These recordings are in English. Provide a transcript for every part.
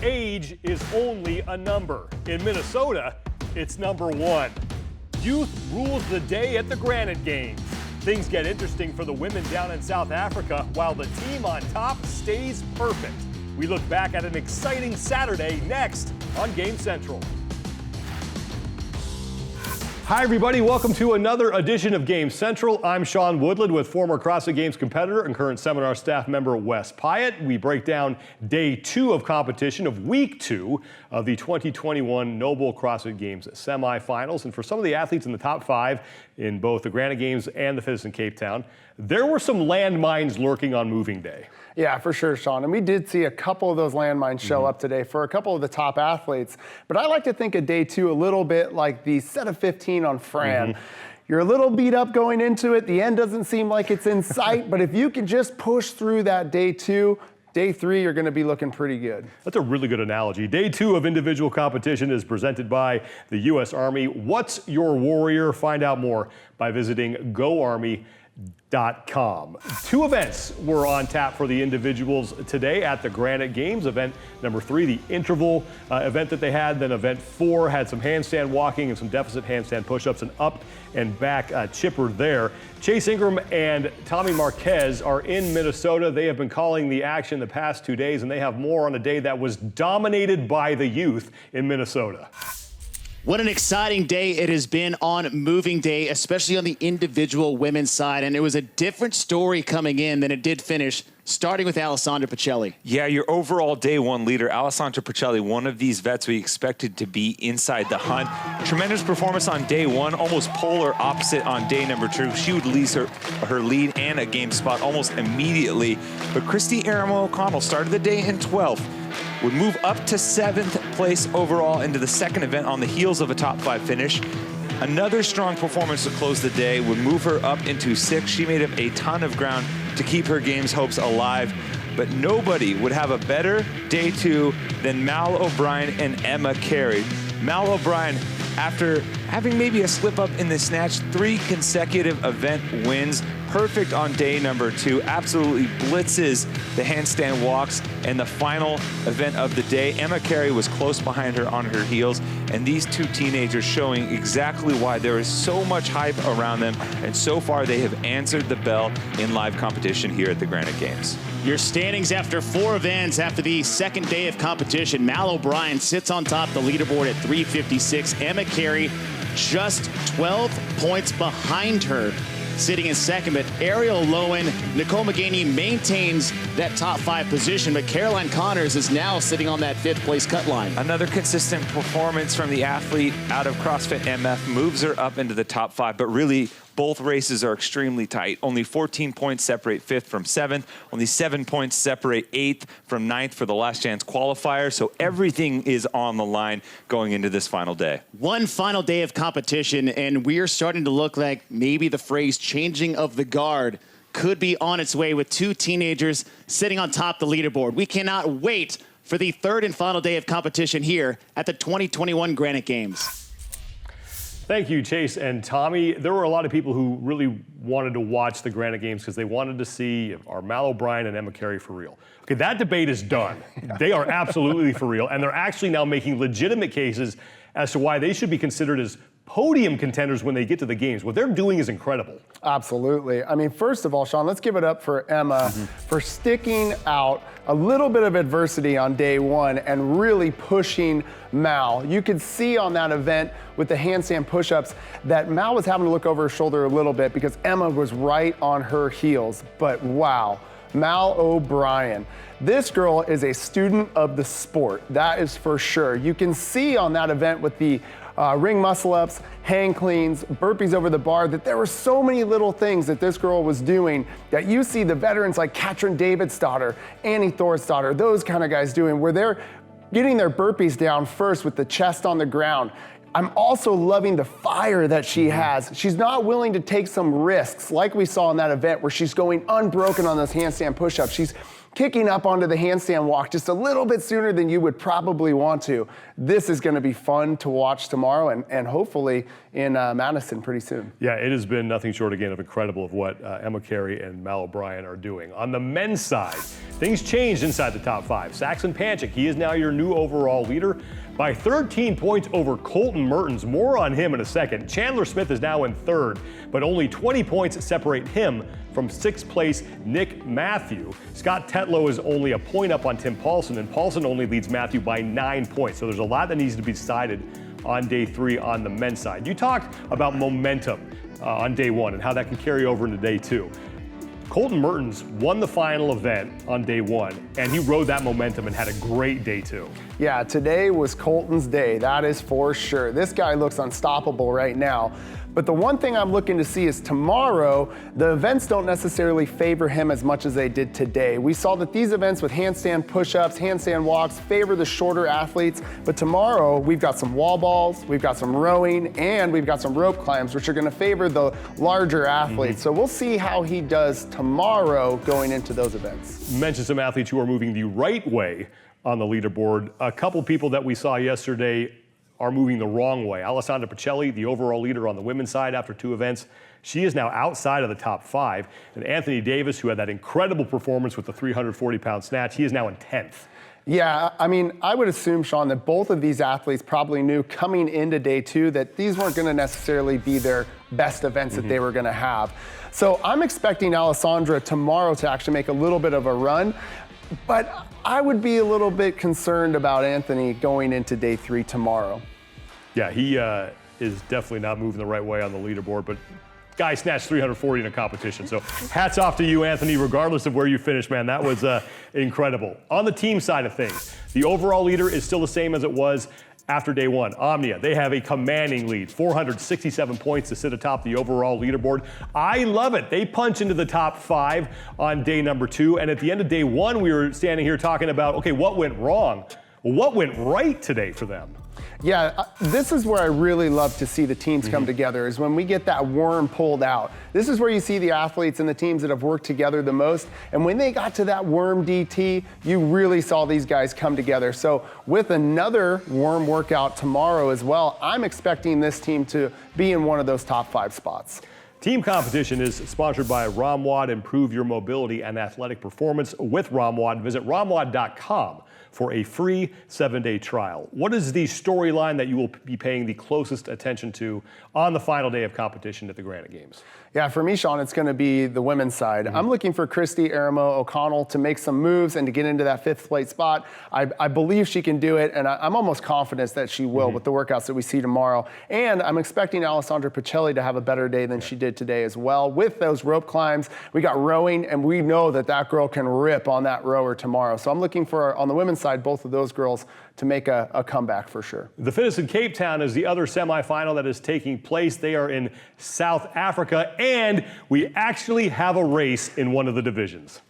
Age is only a number. In Minnesota, it's number 1. Youth rules the day at the Granite Games. Things get interesting for the women down in South Africa while the team on top stays perfect. We look back at an exciting Saturday next on Game Central. Hi everybody, welcome to another edition of Game Central. I'm Sean Woodland with former CrossFit Games competitor and current seminar staff member Wes Pyatt. We break down day 2 of competition of week 2 of the 2021 Noble CrossFit Games semifinals. And for some of the athletes in the top 5 in both the Granite Games and the Fittest in Cape Town, there were some landmines lurking on moving day. Yeah, for sure, Sean. And we did see a couple of those landmines show up today for a couple of the top athletes. But I like to think of day 2 a little bit like the set of 15 on Fran. You're a little beat up going into it. The end doesn't seem like it's in sight. But if you can just push through that day 2, day 3, you're going to be looking pretty good. That's a really good analogy. Day 2 of individual competition is presented by the U.S. Army. What's your warrior? Find out more by visiting GoArmy.com. 2 events were on tap for the individuals today at the Granite Games. Event number 3, the interval event that they had. Then event 4 had some handstand walking and some deficit handstand push-ups and up and back chipper there. Chase Ingram and Tommy Marquez are in Minnesota. They have been calling the action the past 2 days, and they have more on a day that was dominated by the youth in Minnesota. What an exciting day it has been on moving day, especially on the individual women's side. And it was a different story coming in than it did finish, starting with Alessandra Pichelli. Yeah, your overall day 1 leader, Alessandra Pichelli, one of these vets we expected to be inside the hunt. Tremendous performance on day 1, almost polar opposite on day number 2. She would lose her lead and a game spot almost immediately. But Christy Aramo O'Connell started the day in 12th. Would move up to 7th place overall into the second event on the heels of a top 5 finish. Another strong performance to close the day would move her up into 6th. She made up a ton of ground to keep her games hopes alive, but nobody would have a better day 2 than Mal O'Brien and Emma Cary. Mal O'Brien, after having maybe a slip up in the snatch, 3 consecutive event wins. Perfect on day number 2, absolutely blitzes the handstand walks, and the final event of the day, Emma Cary was close behind her on her heels, and these 2 teenagers showing exactly why there is so much hype around them, and so far they have answered the bell in live competition here at the Granite Games. Your standings after 4 events after the second day of competition. Mal O'Brien sits on top of the leaderboard at 356. Emma Cary just 12 points behind her, sitting in second, but Ariel Lowen, Nicole McGaney maintains that top 5 position, but Caroline Connors is now sitting on that 5th place cut line. Another consistent performance from the athlete out of CrossFit MF moves her up into the top 5, but really both races are extremely tight. Only 14 points separate 5th from 7th. Only 7 points separate 8th from 9th for the last chance qualifier. So everything is on the line going into this final day. One final day of competition, and we're starting to look like maybe the phrase changing of the guard could be on its way with 2 teenagers sitting on top of the leaderboard. We cannot wait for the 3rd and final day of competition here at the 2021 Granite Games. Thank you, Chase and Tommy. There were a lot of people who really wanted to watch the Granite Games because they wanted to see are Mal O'Brien and Emma Cary for real. Okay, that debate is done. They are absolutely for real, and they're actually now making legitimate cases as to why they should be considered as podium contenders when they get to the games. What they're doing is incredible. Absolutely. I mean, first of all, Sean, let's give it up for Emma for sticking out a little bit of adversity on day 1 and really pushing Mal. You could see on that event with the handstand push-ups that Mal was having to look over her shoulder a little bit because Emma was right on her heels. But wow, Mal O'Brien. This girl is a student of the sport, that is for sure. You can see on that event with the ring muscle-ups, hang cleans, burpees over the bar, that there were so many little things that this girl was doing that you see the veterans like Katrin Davidsdottir, Annie Thorsdottir, those kind of guys doing, where they're getting their burpees down first with the chest on the ground. I'm also loving the fire that she has. She's not willing to take some risks like we saw in that event where she's going unbroken on those handstand push-ups. She's kicking up onto the handstand walk just a little bit sooner than you would probably want to. This is going to be fun to watch tomorrow and hopefully in Madison pretty soon. Yeah, it has been nothing short again of incredible of what Emma Cary and Mal O'Brien are doing. On the men's side, things changed inside the top 5. Saxon Panchik, he is now your new overall leader by 13 points over Colten Mertens. More on him in a second. Chandler Smith is now in 3rd, but only 20 points separate him from 6th place Nick Matthew. Scott Tetlow is only a point up on Tim Paulson, and Paulson only leads Matthew by 9 points. So there's a lot that needs to be decided on day 3 on the men's side. You talked about momentum on day 1 and how that can carry over into day 2. Colten Mertens won the final event on day 1, and he rode that momentum and had a great day 2. Yeah, today was Colten's day, that is for sure. This guy looks unstoppable right now. But the one thing I'm looking to see is tomorrow, the events don't necessarily favor him as much as they did today. We saw that these events with handstand push-ups, handstand walks favor the shorter athletes, but tomorrow we've got some wall balls, we've got some rowing, and we've got some rope climbs, which are gonna favor the larger athletes. So we'll see how he does tomorrow going into those events. You mentioned some athletes who are moving the right way on the leaderboard. A couple people that we saw yesterday are moving the wrong way. Alessandra Pichelli, the overall leader on the women's side after 2 events, she is now outside of the top 5. And Anthony Davis, who had that incredible performance with the 340-pound snatch, he is now in 10th. Yeah, I mean, I would assume, Sean, that both of these athletes probably knew coming into day 2 that these weren't gonna necessarily be their best events that they were gonna have. So I'm expecting Alessandra tomorrow to actually make a little bit of a run, but I would be a little bit concerned about Anthony going into day 3 tomorrow. Yeah, he is definitely not moving the right way on the leaderboard, but guy snatched 340 in a competition. So hats off to you, Anthony, regardless of where you finish, man. That was incredible. On the team side of things, the overall leader is still the same as it was after day 1. Omnia, they have a commanding lead, 467 points to sit atop the overall leaderboard. I love it. They punch into the top 5 on day number 2. And at the end of day 1, we were standing here talking about, okay, what went wrong? Well, what went right today for them? Yeah, this is where I really love to see the teams come together, is when we get that worm pulled out. This is where you see the athletes and the teams that have worked together the most. And when they got to that worm DT, you really saw these guys come together. So with another worm workout tomorrow as well, I'm expecting this team to be in one of those top 5 spots. Team competition is sponsored by Ramwad. Improve your mobility and athletic performance with Ramwad. Visit ramwad.com for a free 7-day trial. What is the storyline that you will be paying the closest attention to on the final day of competition at the Granite Games? Yeah, for me, Sean, it's going to be the women's side. I'm looking for Christy Aramo O'Connell to make some moves and to get into that 5th place spot. I believe she can do it, and I'm almost confident that she will with the workouts that we see tomorrow. And I'm expecting Alessandra Pichelli to have a better day than she did today as well. With those rope climbs, we got rowing, and we know that that girl can rip on that rower tomorrow. So I'm looking for, on the women's side, both of those girls to make a comeback for sure. The Fittest in Cape Town is the other semifinal that is taking place. They are in South Africa, and we actually have a race in one of the divisions.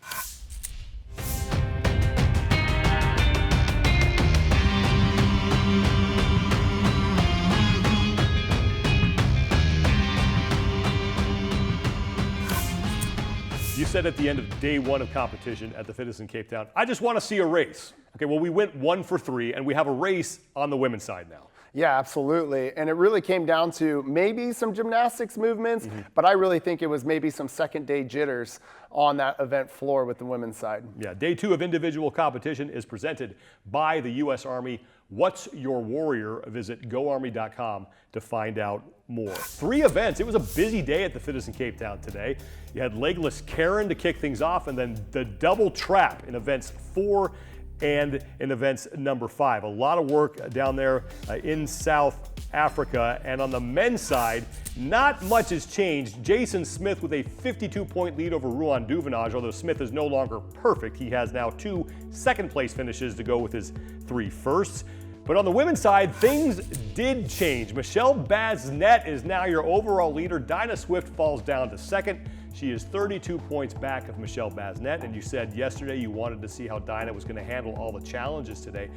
You said at the end of day 1 of competition at the Fittest in Cape Town, I just want to see a race. Okay, well, we went 1 for 3, and we have a race on the women's side now. Yeah, absolutely. And it really came down to maybe some gymnastics movements, but I really think it was maybe some second day jitters on that event floor with the women's side. Yeah, day 2 of individual competition is presented by the U.S. Army. What's your warrior? Visit goarmy.com to find out more. 3 events. It was a busy day at the Fittest in Cape Town today. You had legless Karen to kick things off, and then the double trap in events 4 and in events number 5. A lot of work down there in South Africa. And on the men's side, not much has changed. Jason Smith with a 52-point lead over Ruan Duvenage, although Smith is no longer perfect. He has now 2 second-place finishes to go with his 3 firsts. But on the women's side, things did change. Michelle Basnet is now your overall leader. Dina Swift falls down to 2nd. She is 32 points back of Michelle Basnet, and you said yesterday you wanted to see how Dina was going to handle all the challenges today.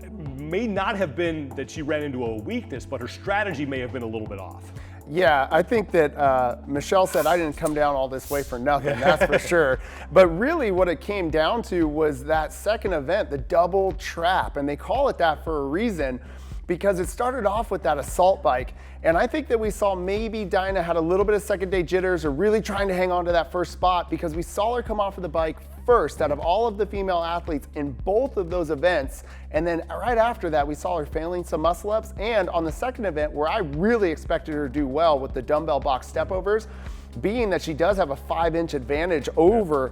It may not have been that she ran into a weakness, but her strategy may have been a little bit off. Yeah, I think that Michelle said I didn't come down all this way for nothing, that's for sure. But really what it came down to was that second event, the double trap, and they call it that for a reason, because it started off with that assault bike. And I think that we saw maybe Dina had a little bit of second day jitters or really trying to hang on to that first spot, because we saw her come off of the bike first out of all of the female athletes in both of those events. And then right after that, we saw her failing some muscle ups. And on the second event, where I really expected her to do well with the dumbbell box stepovers, being that she does have a 5-inch advantage over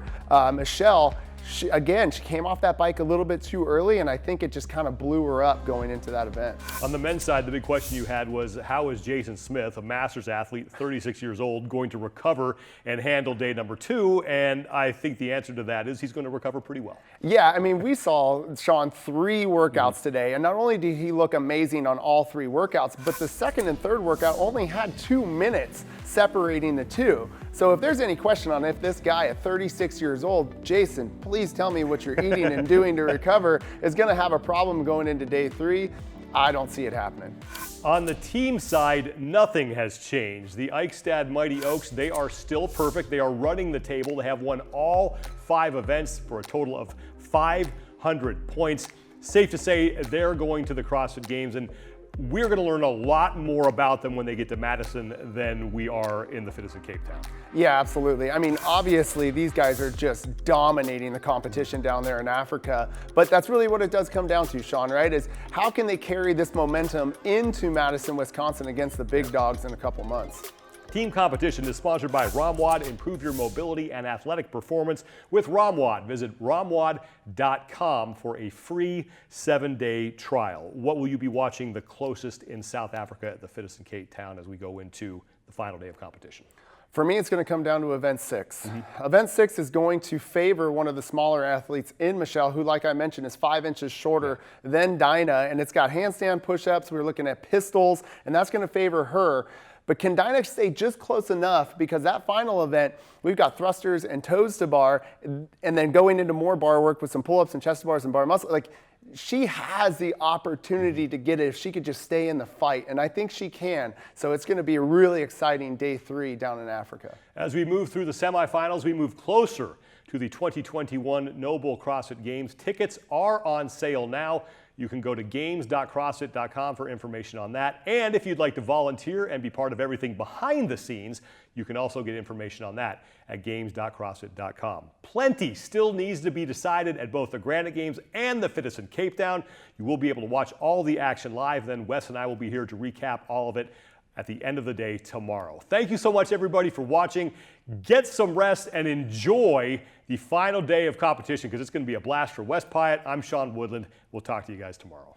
Michelle, she came off that bike a little bit too early, and I think it just kind of blew her up going into that event. On the men's side, the big question you had was, how is Jason Smith, a Masters athlete, 36 years old, going to recover and handle day number 2? And I think the answer to that is he's going to recover pretty well. Yeah, I mean, we saw Sean 3 workouts today, and not only did he look amazing on all 3 workouts, but the second and third workout only had 2 minutes separating the two. So if there's any question on if this guy at 36 years old, Jason, please tell me what you're eating and doing to recover, is gonna have a problem going into day 3, I don't see it happening. On the team side, nothing has changed. The Eikestad Mighty Oaks, they are still perfect. They are running the table. They have won all 5 events for a total of 500 points. Safe to say they're going to the CrossFit Games, and we're going to learn a lot more about them when they get to Madison than we are in the Fittest in Cape Town. Yeah, absolutely. I mean, obviously, these guys are just dominating the competition down there in Africa, but that's really what it does come down to, Sean, right? Is how can they carry this momentum into Madison, Wisconsin against the big dogs in a couple months? Team competition is sponsored by Ramwad. Improve your mobility and athletic performance with Ramwad. Visit ramwad.com for a free 7-day trial. What will you be watching the closest in South Africa at the Fittest in Cape Town as we go into the final day of competition? For me, it's going to come down to event 6. Event 6 is going to favor one of the smaller athletes in Michelle, who, like I mentioned, is 5 inches shorter than Dina, and it's got handstand push-ups. We're looking at pistols, and that's going to favor her. But can Dina stay just close enough, because that final event, we've got thrusters and toes to bar, and then going into more bar work with some pull-ups and chest bars and bar muscle. Like, she has the opportunity to get it if she could just stay in the fight, and I think she can. So it's going to be a really exciting day 3 down in Africa. As we move through the semifinals, we move closer to the 2021 Noble CrossFit Games. Tickets are on sale now. You can go to games.crossfit.com for information on that. And if you'd like to volunteer and be part of everything behind the scenes, you can also get information on that at games.crossfit.com. Plenty still needs to be decided at both the Granite Games and the Fittest in Cape Town. You will be able to watch all the action live. Then Wes and I will be here to recap all of it at the end of the day tomorrow. Thank you so much, everybody, for watching. Get some rest and enjoy the final day of competition, because it's going to be a blast for Wes Pyatt. I'm Sean Woodland. We'll talk to you guys tomorrow.